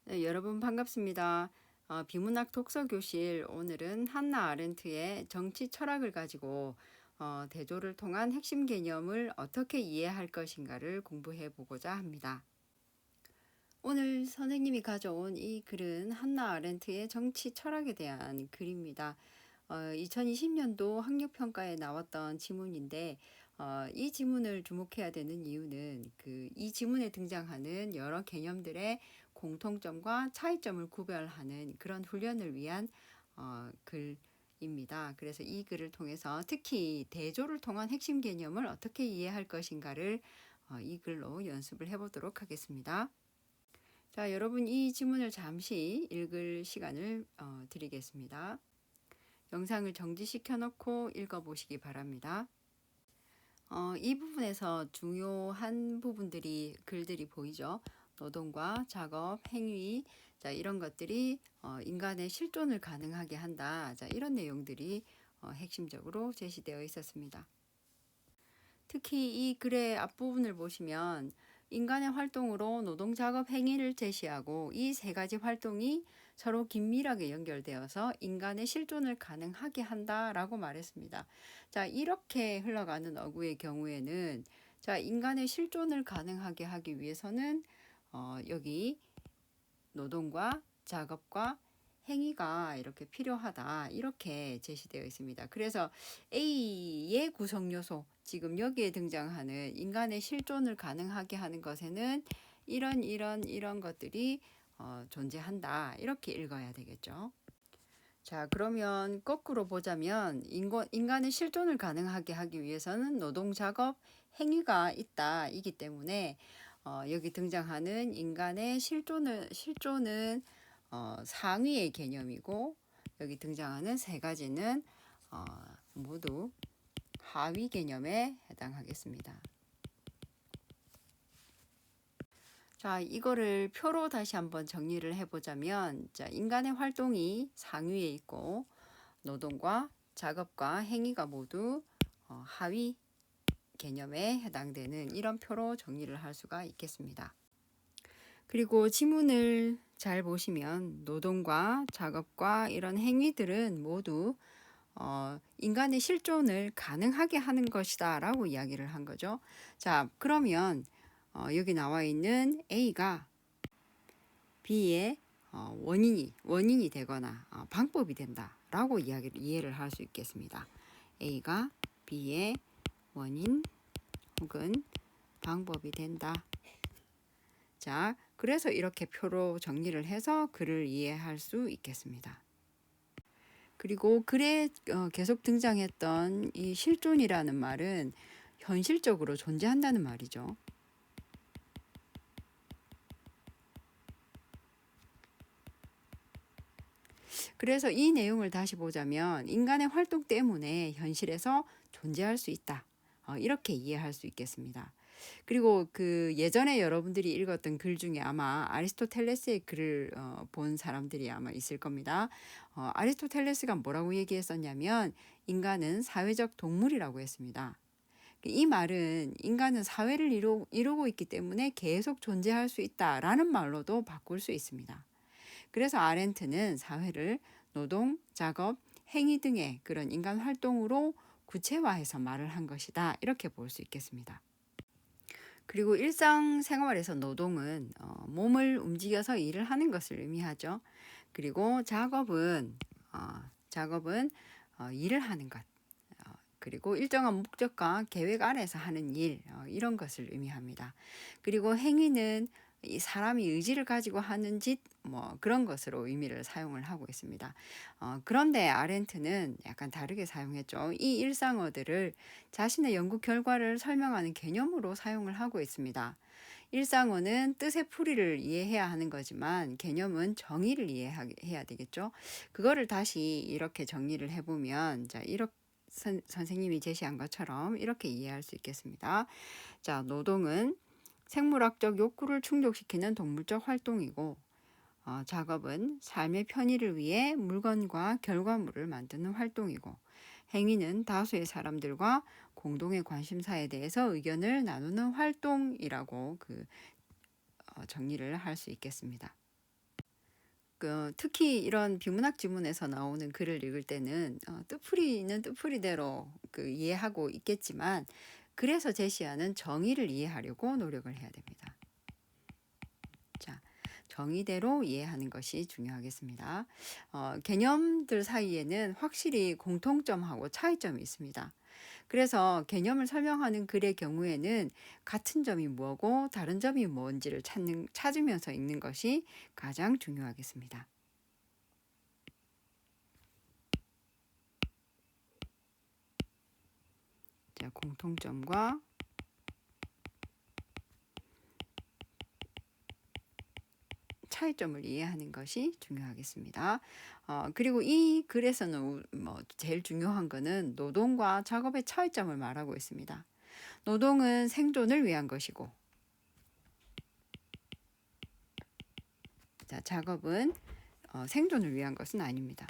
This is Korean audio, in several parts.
네, 여러분 반갑습니다. 비문학 독서교실 오늘은 한나 아렌트의 정치 철학을 가지고 대조를 통한 핵심 개념을 어떻게 이해할 것인가를 공부해 보고자 합니다. 오늘 선생님이 가져온 이 글은 한나 아렌트의 정치 철학에 대한 글입니다. 2020년도 학력평가에 나왔던 지문인데 이 지문을 주목해야 되는 이유는 이 지문에 등장하는 여러 개념들의 공통점과 차이점을 구별하는 그런 훈련을 위한 글입니다. 그래서 이 글을 통해서 특히 대조를 통한 핵심 개념을 어떻게 이해할 것인가를 이 글로 연습을 해보도록 하겠습니다. 자, 여러분 이 지문을 잠시 읽을 시간을 드리겠습니다. 영상을 정지시켜 놓고 읽어보시기 바랍니다. 이 부분에서 중요한 부분들이 글들이 보이죠. 노동과 작업, 행위, 자, 이런 것들이 인간의 실존을 가능하게 한다. 자, 이런 내용들이 핵심적으로 제시되어 있었습니다. 특히 이 글의 앞부분을 보시면 인간의 활동으로 노동작업 행위를 제시하고 이 세 가지 활동이 서로 긴밀하게 연결되어서 인간의 실존을 가능하게 한다라고 말했습니다. 자, 이렇게 흘러가는 어구의 경우에는 자, 인간의 실존을 가능하게 하기 위해서는 여기 노동과 작업과 행위가 이렇게 필요하다 이렇게 제시되어 있습니다. 그래서 A의 구성 요소 지금 여기에 등장하는 인간의 실존을 가능하게 하는 것에는 이런 것들이 존재한다 이렇게 읽어야 되겠죠. 자, 그러면 거꾸로 보자면 인간의 실존을 가능하게 하기 위해서는 노동 작업 행위가 있다 이기 때문에 여기 등장하는 인간의 실존은 상위의 개념이고 여기 등장하는 세 가지는 모두 하위 개념에 해당하겠습니다. 자, 이거를 표로 다시 한번 정리를 해보자면 자, 인간의 활동이 상위에 있고 노동과 작업과 행위가 모두 하위 개념에 해당되는 이런 표로 정리를 할 수가 있겠습니다. 그리고 지문을 잘 보시면 노동과 작업과 이런 행위들은 모두 인간의 실존을 가능하게 하는 것이다 라고 이야기를 한 거죠. 자, 그러면 여기 나와 있는 A가 B의 원인이 되거나 방법이 된다 라고 이해를 할 수 있겠습니다. A가 B의 원인 혹은 방법이 된다. 자, 그래서 이렇게 표로 정리를 해서 글을 이해할 수 있겠습니다. 그리고 글에 계속 등장했던 이 실존이라는 말은 현실적으로 존재한다는 말이죠. 그래서 이 내용을 다시 보자면 인간의 활동 때문에 현실에서 존재할 수 있다. 이렇게 이해할 수 있겠습니다. 그리고 그 예전에 여러분들이 읽었던 글 중에 아마 아리스토텔레스의 글을 본 사람들이 아마 있을 겁니다. 아리스토텔레스가 뭐라고 얘기했었냐면 인간은 사회적 동물이라고 했습니다. 이 말은 인간은 사회를 이루고 있기 때문에 계속 존재할 수 있다라는 말로도 바꿀 수 있습니다. 그래서 아렌트는 사회를 노동, 작업, 행위 등의 그런 인간 활동으로 구체화해서 말을 한 것이다. 이렇게 볼 수 있겠습니다. 그리고 일상생활에서 노동은 몸을 움직여서 일을 하는 것을 의미하죠. 그리고 작업은 일을 하는 것. 그리고 일정한 목적과 계획 아래서 하는 일, 이런 것을 의미합니다. 그리고 행위는 이 사람이 의지를 가지고 하는 짓, 그런 것으로 의미를 사용을 하고 있습니다. 그런데 아렌트는 약간 다르게 사용했죠. 이 일상어들을 자신의 연구 결과를 설명하는 개념으로 사용을 하고 있습니다. 일상어는 뜻의 풀이를 이해해야 하는 거지만 개념은 정의를 이해해야 되겠죠. 그거를 다시 이렇게 정리를 해보면 자, 이렇게 선생님이 제시한 것처럼 이렇게 이해할 수 있겠습니다. 자, 노동은 생물학적 욕구를 충족시키는 동물적 활동이고 작업은 삶의 편의를 위해 물건과 결과물을 만드는 활동이고 행위는 다수의 사람들과 공동의 관심사에 대해서 의견을 나누는 활동이라고 정리를 할 수 있겠습니다. 특히 이런 비문학 지문에서 나오는 글을 읽을 때는 뜻풀이는 뜻풀이대로 이해하고 있겠지만 그래서 제시하는 정의를 이해하려고 노력을 해야 됩니다. 자, 정의대로 이해하는 것이 중요하겠습니다. 개념들 사이에는 확실히 공통점하고 차이점이 있습니다. 그래서 개념을 설명하는 글의 경우에는 같은 점이 뭐고 다른 점이 뭔지를 찾으면서 읽는 것이 가장 중요하겠습니다. 자, 공통점과 차이점을 이해하는 것이 중요하겠습니다. 그리고 이 글에서는 제일 중요한 것은 노동과 작업의 차이점을 말하고 있습니다. 노동은 생존을 위한 것이고, 자, 작업은 생존을 위한 것은 아닙니다.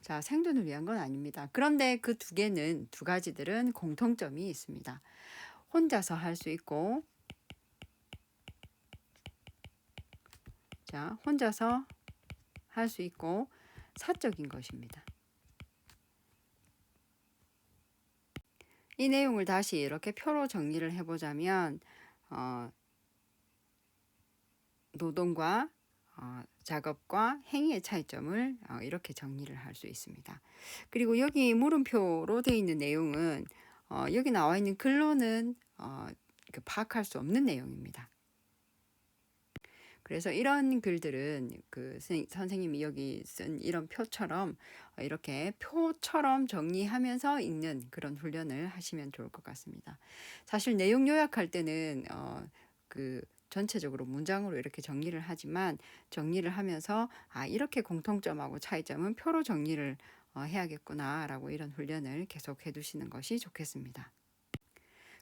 자, 생존을 위한 건 아닙니다. 그런데 그 두 가지들은 공통점이 있습니다. 혼자서 할 수 있고, 자, 혼자서 할 수 있고 사적인 것입니다. 이 내용을 다시 이렇게 표로 정리를 해보자면 노동과 작업과 행위의 차이점을 이렇게 정리를 할 수 있습니다. 그리고 여기 물음표로 되어 있는 내용은 여기 나와 있는 글로는 파악할 수 없는 내용입니다. 그래서 이런 글들은 선생님이 여기 쓴 이런 표처럼 이렇게 표처럼 정리하면서 읽는 그런 훈련을 하시면 좋을 것 같습니다. 사실 내용 요약할 때는 전체적으로 문장으로 이렇게 정리를 하지만 정리를 하면서 이렇게 공통점하고 차이점은 표로 정리를 해야겠구나 라고 이런 훈련을 계속 해두시는 것이 좋겠습니다.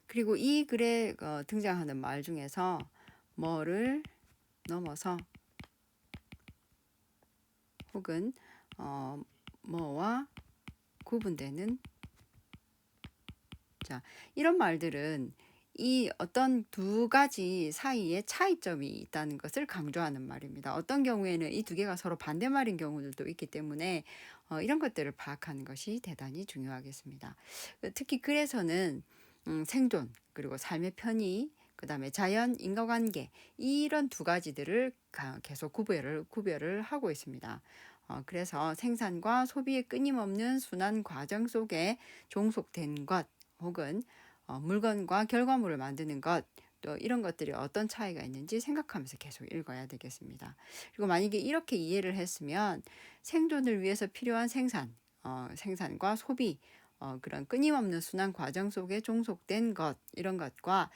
그리고 이 글에 등장하는 말 중에서 뭐를 넘어서 혹은 뭐와 구분되는, 자, 이런 말들은 이 어떤 두 가지 사이에 차이점이 있다는 것을 강조하는 말입니다. 어떤 경우에는 이 두 개가 서로 반대말인 경우들도 있기 때문에 이런 것들을 파악하는 것이 대단히 중요하겠습니다. 특히 글에서는 생존 그리고 삶의 편의, 그 다음에 자연, 인과관계 이런 두 가지들을 계속 구별을 하고 있습니다. 그래서 생산과 소비의 끊임없는 순환 과정 속에 종속된 것 혹은 물건과 결과물을 만드는 것, 또 이런 것들이 어떤 차이가 있는지 생각하면서 계속 읽어야 되겠습니다. 그리고 만약에 이렇게 이해를 했으면 생존을 위해서 필요한 생산과 소비, 그런 끊임없는 순환 과정 속에 종속된 것, 이런 것과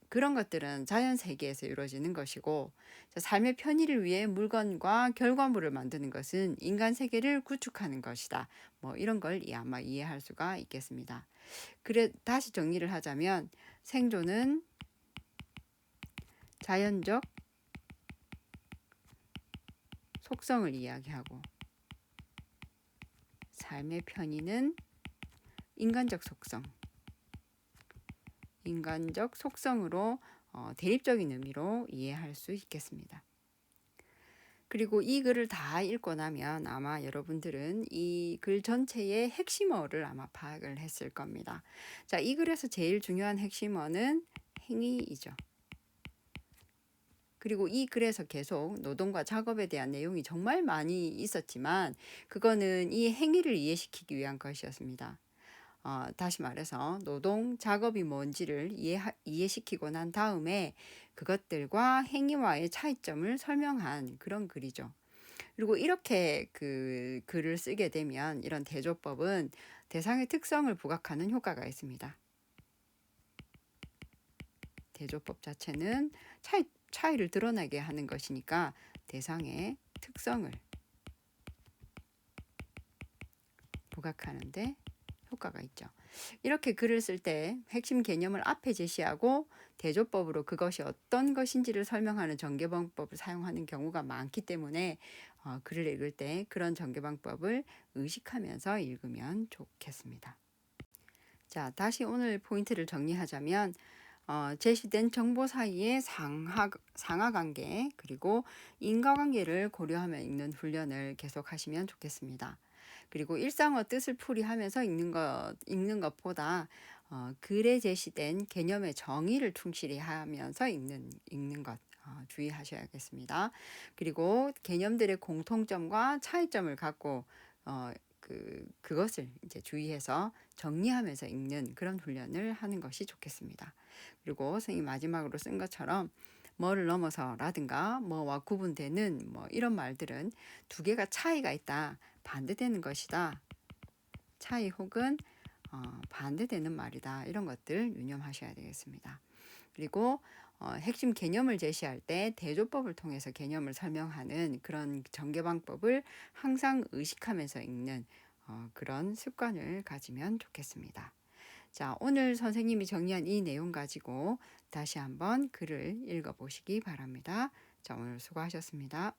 그런 것들은 자연 세계에서 이루어지는 것이고, 삶의 편의를 위해 물건과 결과물을 만드는 것은 인간 세계를 구축하는 것이다. 이런 걸 아마 이해할 수가 있겠습니다. 다시 정리를 하자면 생존은 자연적 속성을 이야기하고, 삶의 편의는 인간적 속성으로 대립적인 의미로 이해할 수 있겠습니다. 그리고 이 글을 다 읽고 나면 아마 여러분들은 이 글 전체의 핵심어를 아마 파악을 했을 겁니다. 자, 이 글에서 제일 중요한 핵심어는 행위이죠. 그리고 이 글에서 계속 노동과 작업에 대한 내용이 정말 많이 있었지만 그거는 이 행위를 이해시키기 위한 것이었습니다. 다시 말해서 노동, 작업이 뭔지를 이해시키고 난 다음에 그것들과 행위와의 차이점을 설명한 그런 글이죠. 그리고 이렇게 글을 쓰게 되면 이런 대조법은 대상의 특성을 부각하는 효과가 있습니다. 대조법 자체는 차이를 드러나게 하는 것이니까 대상의 특성을 부각하는데 효과가 있죠. 이렇게 글을 쓸 때 핵심 개념을 앞에 제시하고 대조법으로 그것이 어떤 것인지를 설명하는 전개방법을 사용하는 경우가 많기 때문에 글을 읽을 때 그런 전개방법을 의식하면서 읽으면 좋겠습니다. 자, 다시 오늘 포인트를 정리하자면 제시된 정보 사이의 상하관계 그리고 인과관계를 고려하며 읽는 훈련을 계속 하시면 좋겠습니다. 그리고 일상어 뜻을 풀이하면서 읽는 것보다 글에 제시된 개념의 정의를 충실히 하면서 읽는 것 주의하셔야겠습니다. 그리고 개념들의 공통점과 차이점을 갖고 그것을 이제 주의해서 정리하면서 읽는 그런 훈련을 하는 것이 좋겠습니다. 그리고 선생님 마지막으로 쓴 것처럼 뭐를 넘어서라든가 뭐와 구분되는 뭐 이런 말들은 두 개가 차이가 있다, 반대되는 것이다, 차이 혹은 반대되는 말이다, 이런 것들 유념하셔야 되겠습니다. 그리고 핵심 개념을 제시할 때 대조법을 통해서 개념을 설명하는 그런 전개방법을 항상 의식하면서 읽는 그런 습관을 가지면 좋겠습니다. 자, 오늘 선생님이 정리한 이 내용 가지고 다시 한번 글을 읽어보시기 바랍니다. 자, 오늘 수고하셨습니다.